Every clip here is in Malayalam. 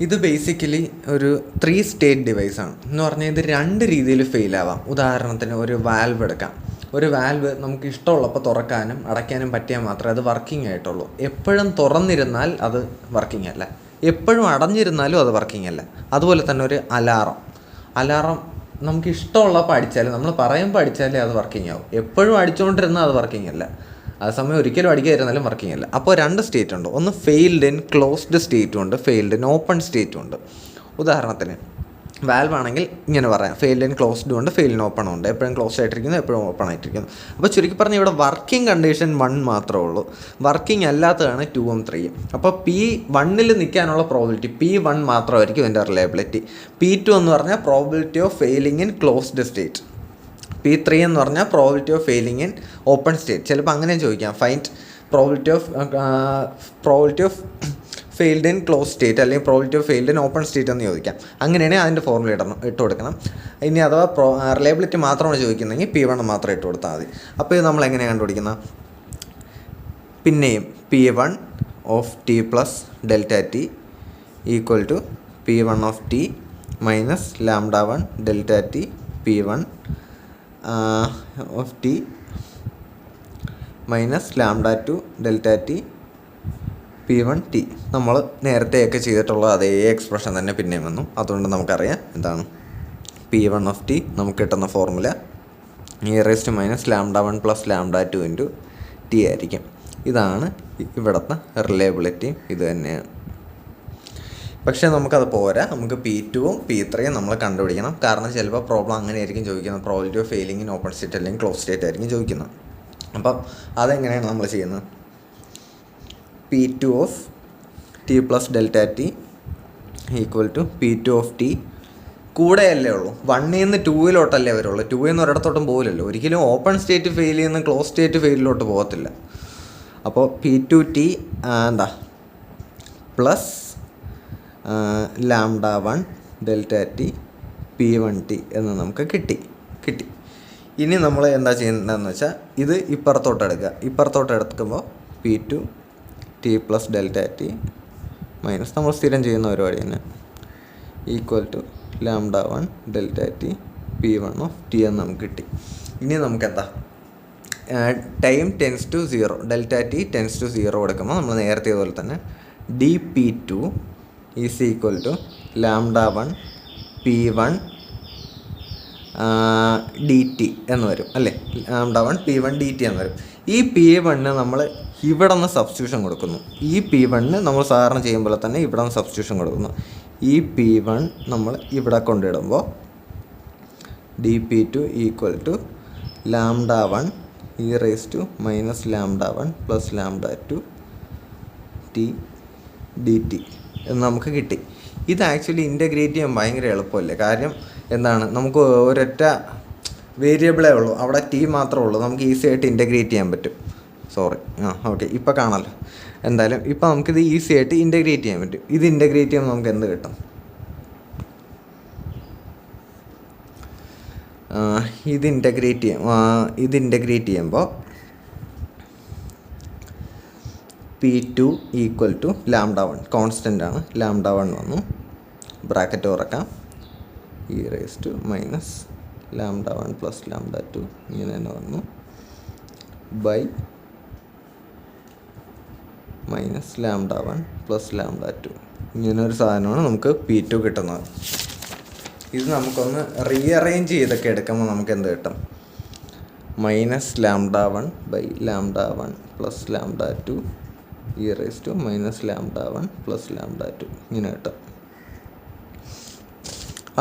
ഇത് ബേസിക്കലി ഒരു 3 സ്റ്റേറ്റ് ഡിവൈസാണ് എന്ന് പറഞ്ഞാൽ ഇത് 2 രീതിയിൽ ഫെയിലാവാം. ഉദാഹരണത്തിന് ഒരു വാൽവ് എടുക്കാം. ഒരു വാൽവ് നമുക്ക് ഇഷ്ടമുള്ളപ്പോൾ തുറക്കാനും അടയ്ക്കാനും പറ്റിയാൽ മാത്രമേ അത് വർക്കിംഗ് ആയിട്ടുള്ളൂ. എപ്പോഴും തുറന്നിരുന്നാൽ അത് വർക്കിംഗ് അല്ല, എപ്പോഴും അടഞ്ഞിരുന്നാലും അത് വർക്കിംഗ് അല്ല. അതുപോലെ തന്നെ ഒരു അലാറം നമുക്ക് ഇഷ്ടമുള്ളപ്പോൾ അടിച്ചാലും നമ്മൾ പറയുമ്പോൾ അടിച്ചാലേ അത് വർക്കിംഗ് ആവും. എപ്പോഴും അടിച്ചുകൊണ്ടിരുന്നാൽ അത് വർക്കിംഗ് അല്ല, അതേസമയം ഒരിക്കലും അടിക്കാതിരുന്നാലും വർക്കിംഗ് അല്ല. അപ്പോൾ 2 സ്റ്റേറ്റ് ഉണ്ട്. ഒന്ന് ഫെയിൽഡ് ഇൻ ക്ലോസ്ഡ് സ്റ്റേറ്റും ഉണ്ട്, ഫെയിൽഡ് ഇൻ ഓപ്പൺ സ്റ്റേറ്റും ഉണ്ട്. ഉദാഹരണത്തിന് വാൽവ് ആണെങ്കിൽ ഇങ്ങനെ പറയാം, ഫെയിൽഡ് ഇൻ ക്ലോസ്ഡും ഉണ്ട്, ഫെയിൽഡ് ഇൻ ഓപ്പണും ഉണ്ട്. എപ്പോഴും ക്ലോസ്ഡ് ആയിട്ടിരിക്കുന്നു, എപ്പോഴും ഓപ്പൺ ആയിട്ടിരിക്കുന്നു. അപ്പോൾ ചുരുക്കി പറഞ്ഞാൽ ഇവിടെ വർക്കിംഗ് കണ്ടീഷൻ 1 മാത്രമേ ഉള്ളൂ, വർക്കിംഗ് അല്ലാത്തതാണ് 2ഉം 3ഉം. അപ്പോൾ P1 നിൽക്കാനുള്ള പ്രോബിലിറ്റി P1 മാത്രമായിരിക്കും ഇതിൻ്റെ റിലയബിലിറ്റി. P2 എന്ന് പറഞ്ഞാൽ probability of failing in closed state. P3 എന്ന് പറഞ്ഞാൽ probability of failing in open state. ചിലപ്പോൾ അങ്ങനെ ചോദിക്കാം, find probability of failed in close state അല്ലെങ്കിൽ probability of failed in open state എന്ന് ചോദിക്കാം. അങ്ങനെയാണെങ്കിൽ അതിൻ്റെ ഫോർമുല ഇട്ട് കൊടുക്കണം. ഇനി അഥവാ റിലയബിലിറ്റി മാത്രമാണ് ചോദിക്കുന്നതെങ്കിൽ P1 മാത്രം ഇട്ട് കൊടുത്താൽ മതി. അപ്പോൾ ഇത് നമ്മൾ എങ്ങനെയാണ് കണ്ടുപിടിക്കുന്നത്? പിന്നെയും P1 of T plus delta T equal to P1 of T minus λ1 delta T P1 of T minus λ2 delta T P1 T. നമ്മൾ നേരത്തെയൊക്കെ ചെയ്തിട്ടുള്ള അതേ എക്സ്പ്രഷൻ തന്നെ പിന്നെയും വന്നു. അതുകൊണ്ട് നമുക്കറിയാം എന്താണ് P1 ഓഫ് T. നമുക്ക് കിട്ടുന്ന formula e⁻ minus λ1 plus λ2 into T ആയിരിക്കും. ഇതാണ് ഇവിടുത്തെ റിലയബിലിറ്റി, ഇത് തന്നെയാണ്. പക്ഷേ നമുക്കത് പോരാ, നമുക്ക് P2ഉം P3യും നമ്മൾ കണ്ടുപിടിക്കണം. കാരണം ചിലപ്പോൾ പ്രോബ്ലം അങ്ങനെ ആയിരിക്കും ചോദിക്കുന്നത്, probability of failing in open state അല്ലെങ്കിൽ ക്ലോസ് സ്റ്റേറ്റ് ആയിരിക്കും ചോദിക്കുന്നത്. അപ്പം അതെങ്ങനെയാണ് നമ്മൾ ചെയ്യുന്നത്? P2 of T plus delta T equal to P2 of T കൂടെയല്ലേ ഉള്ളൂ, 1ൽ നിന്ന് 2ലോട്ടല്ലേ വരുള്ളൂ. 2ൽ നിന്ന് ഒരിടത്തോട്ടും പോകില്ലല്ലോ, ഒരിക്കലും ഓപ്പൺ സ്റ്റേറ്റ് ഫെയിൽ ചെയ്യുന്ന ക്ലോസ് സ്റ്റേറ്റ് ഫെയിലിലോട്ട് പോകത്തില്ല. അപ്പോൾ P2T എന്താ പ്ലസ് λ1 ഡെൽറ്റ T P1T എന്ന് നമുക്ക് കിട്ടി. ഇനി നമ്മൾ എന്താ ചെയ്യേണ്ടതെന്ന് വെച്ചാൽ ഇത് ഇപ്പുറത്തോട്ട് എടുക്കുമ്പോൾ P2T plus delta T minus നമ്മൾ സ്ഥിരം ചെയ്യുന്ന പരിപാടി തന്നെ equal to λ1 delta T P1 of T എന്ന് നമുക്ക് കിട്ടി. ഇനി നമുക്കെന്താ time tends to 0, delta T tends to 0 കൊടുക്കുമ്പോൾ നമ്മൾ നേരത്തെ പോലെ തന്നെ dP2 is equal to λ1 P1 dt എന്ന് വരും അല്ലേ, λ1 P1 dt എന്ന് വരും. ഈ P1 നമ്മൾ ഇവിടെ നിന്ന് സബ്സ്റ്റിറ്റ്യൂഷൻ കൊടുക്കുന്നു. ഈ P1 നമ്മൾ സാധാരണ ചെയ്യുമ്പോൾ തന്നെ ഇവിടെ നിന്ന് സബ്സ്റ്റിറ്റ്യൂഷൻ കൊടുക്കുന്നു. ഈ P1 നമ്മൾ ഇവിടെ കൊണ്ടിടുമ്പോൾ dP2 equal to λ1 e⁻ λ1 plus λ2 T dt എന്ന് നമുക്ക് കിട്ടി. ഇത് ആക്ച്വലി ഇൻ്റഗ്രേറ്റ് ചെയ്യാൻ ഭയങ്കര എളുപ്പമല്ലേ. കാര്യം എന്താണ്, നമുക്ക് ഒരൊറ്റ വേരിയബിളേ ഉള്ളൂ, അവിടെ T മാത്രമേ ഉള്ളൂ, നമുക്ക് ഈസി ആയിട്ട് ഇൻ്റഗ്രേറ്റ് ചെയ്യാൻ പറ്റും. ഓക്കെ, ഇപ്പോൾ കാണാമല്ലോ. എന്തായാലും ഇപ്പോൾ നമുക്കിത് ഈസി ആയിട്ട് ഇൻ്റഗ്രേറ്റ് ചെയ്യാൻ പറ്റും. ഇത് ഇൻ്റഗ്രേറ്റ് ചെയ്യുമ്പോൾ നമുക്ക് എന്ത് കിട്ടും? ഇത് ഇൻ്റഗ്രേറ്റ് ചെയ്യുമ്പോൾ P2 ഈക്വൽ ടു λ1 കോൺസ്റ്റൻ്റ് ആണ്, λ1 വന്നു, ബ്രാക്കറ്റ് തുറക്കാം, e⁻ λ1 പ്ലസ് λ2 ഇങ്ങനെ തന്നെ വന്നു, ബൈ മൈനസ് λ1 പ്ലസ് λ2 ഇങ്ങനൊരു സാധനമാണ് നമുക്ക് P2 കിട്ടുന്നത്. ഇത് നമുക്കൊന്ന് റീഅറേഞ്ച് ചെയ്തൊക്കെ എടുക്കുമ്പോൾ നമുക്ക് എന്ത് കിട്ടും? Minus λ1 by λ1 plus λ2 e⁻ λ1 plus λ2 ഇങ്ങനെ കിട്ടും.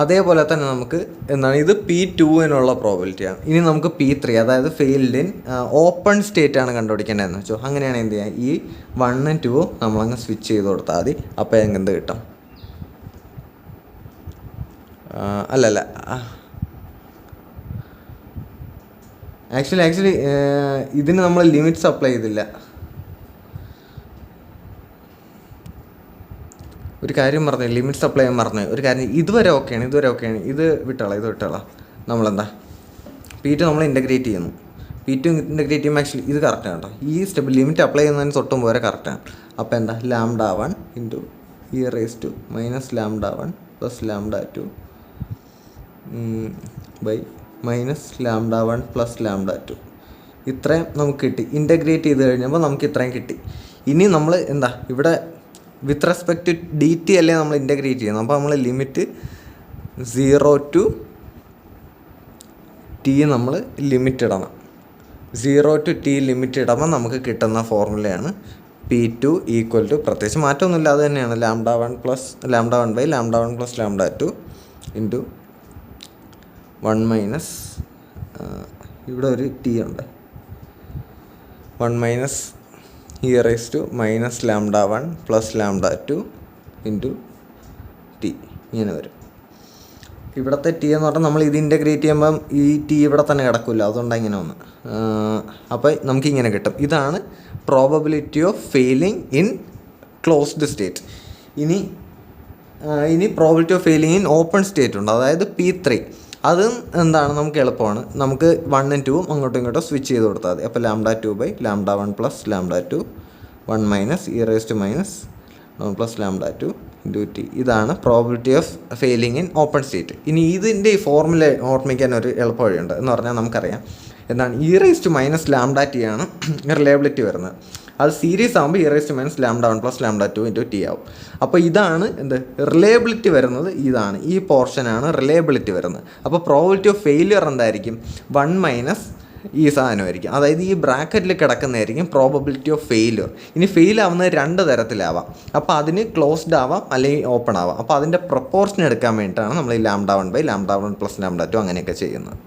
അതേപോലെ തന്നെ നമുക്ക് എന്താണ്, ഇത് P2നുള്ള പ്രോബിലിറ്റിയാണ്. ഇനി നമുക്ക് P3, അതായത് ഫെയിൽഡ് ഇൻ ഓപ്പൺ സ്റ്റേറ്റ് ആണ് കണ്ടുപിടിക്കേണ്ടതെന്ന് വെച്ചോ. അങ്ങനെയാണ് എന്ത് ചെയ്യുക, ഈ 1ഉം 2ഉം നമ്മളങ്ങ് സ്വിച്ച് ചെയ്ത് കൊടുത്താൽ മതി. അപ്പോൾ എന്ത് കിട്ടും? അല്ലല്ല, ആക്ച്വലി ഇതിന് നമ്മൾ ലിമിറ്റ്സ് അപ്ലൈ ചെയ്തില്ല. ഒരു കാര്യം പറഞ്ഞു, ലിമിറ്റ്സ് അപ്ലൈ ചെയ്യാൻ പറഞ്ഞു. ഒരു കാര്യം, ഇതുവരെ ഓക്കെയാണ്, ഇത് വിട്ടോളാം. നമ്മളെന്താ P2 നമ്മൾ ഇൻ്റഗ്രേറ്റ് ചെയ്യുന്നു. P2 ഇൻ്റഗ്രേറ്റ് ചെയ്യുമ്പോൾ ആക്ച്വലി ഇത് കറക്റ്റാണ് കേട്ടോ. ഈ സ്റ്റെപ്പ് ലിമിറ്റ് അപ്ലൈ ചെയ്യുന്നതിന് തൊട്ടും പോരെ കറക്റ്റാണ്. അപ്പോൾ എന്താ, λ1 into e raise to minus lambda 1 plus lambda 2 by minus lambda 1 plus lambda 2. ഇത്രയും നമുക്ക് കിട്ടി. ഇൻ്റഗ്രേറ്റ് ചെയ്ത് കഴിഞ്ഞപ്പോൾ നമുക്ക് ഇത്രയും കിട്ടി. ഇനി നമ്മൾ എന്താ ഇവിടെ with respect to D T അല്ലേ നമ്മൾ ഇൻ്റഗ്രേറ്റ് ചെയ്യുന്നത്. അപ്പോൾ നമ്മൾ ലിമിറ്റ് 0 ടു ടി നമ്മൾ ലിമിറ്റ് ഇടണം. 0 ടു ടി ലിമിറ്റ് ഇടുമ്പോൾ നമുക്ക് കിട്ടുന്ന ഫോർമുലയാണ് P2 ഈക്വൽ ടു, പ്രത്യേകിച്ച് മാറ്റമൊന്നുമില്ല, അത് തന്നെയാണ് lambda 1 plus lambda 1 by lambda 1 plus lambda 2 into 1 minus ഇവിടെ ഒരു ടി ഉണ്ട്, 1 minus e raise to minus lambda 1 plus lambda 2 into T ഇങ്ങനെ വരും. ഇവിടുത്തെ ടി എന്ന് പറഞ്ഞാൽ നമ്മൾ ഇത് ഇൻ്റഗ്രേറ്റ് ചെയ്യുമ്പം ഈ ടി ഇവിടെ തന്നെ കിടക്കില്ല, അതുകൊണ്ടാണ് ഇങ്ങനെ ഒന്ന്. അപ്പോൾ നമുക്കിങ്ങനെ കിട്ടും. ഇതാണ് probability of failing in closed state. ഇനി probability of failing in open state ഉണ്ട്, അതായത് P3. അതും എന്താണ്, നമുക്ക് എളുപ്പമാണ്. നമുക്ക് 1 ഉം 2 ഉം അങ്ങോട്ടും ഇങ്ങോട്ടും സ്വിച്ച് ചെയ്ത് കൊടുത്താൽ മതി. അപ്പോൾ lambda 2 by lambda 1 plus lambda 2 1 minus e raise to minus 1 plus lambda 2 into t. ഇതാണ് probability of failing in open state. ഇനി ഇതിൻ്റെ ഈ ഫോർമുല ഓർമ്മിക്കാൻ ഒരു എളുപ്പ വഴിയുണ്ട്. എന്ന് പറഞ്ഞാൽ നമുക്കറിയാം എന്താണ്, e raise to minus lambda T ആണ് റിലയബിലിറ്റി വരുന്നത്. അത് സീരീസ് ആകുമ്പോൾ e raise to minus lambda 1 plus lambda 2 into T ആവും. അപ്പോൾ ഇതാണ് എന്ത് റിലയബിലിറ്റി വരുന്നത്, ഇതാണ് ഈ പോർഷനാണ് റിലയബിലിറ്റി വരുന്നത്. അപ്പോൾ പ്രോബിലിറ്റി ഓഫ് ഫെയിലിയർ എന്തായിരിക്കും, 1 മൈനസ് ഈ സാധനമായിരിക്കും. അതായത് ഈ ബ്രാക്കറ്റിൽ കിടക്കുന്നതായിരിക്കും പ്രോബബിലിറ്റി ഓഫ് ഫെയിലിയർ. ഇനി ഫെയിൽ ആവുന്നത് 2 തരത്തിലാവാം. അപ്പോൾ അതിന് ക്ലോസ്ഡ് ആവാം അല്ലെങ്കിൽ ഓപ്പൺ ആവാം. അപ്പോൾ അതിൻ്റെ പ്രൊപ്പോർഷൻ എടുക്കാൻ വേണ്ടിയിട്ടാണ് നമ്മൾ ഈ lambda 1 by lambda 1 plus lambda 2 അങ്ങനെയൊക്കെ ചെയ്യുന്നത്.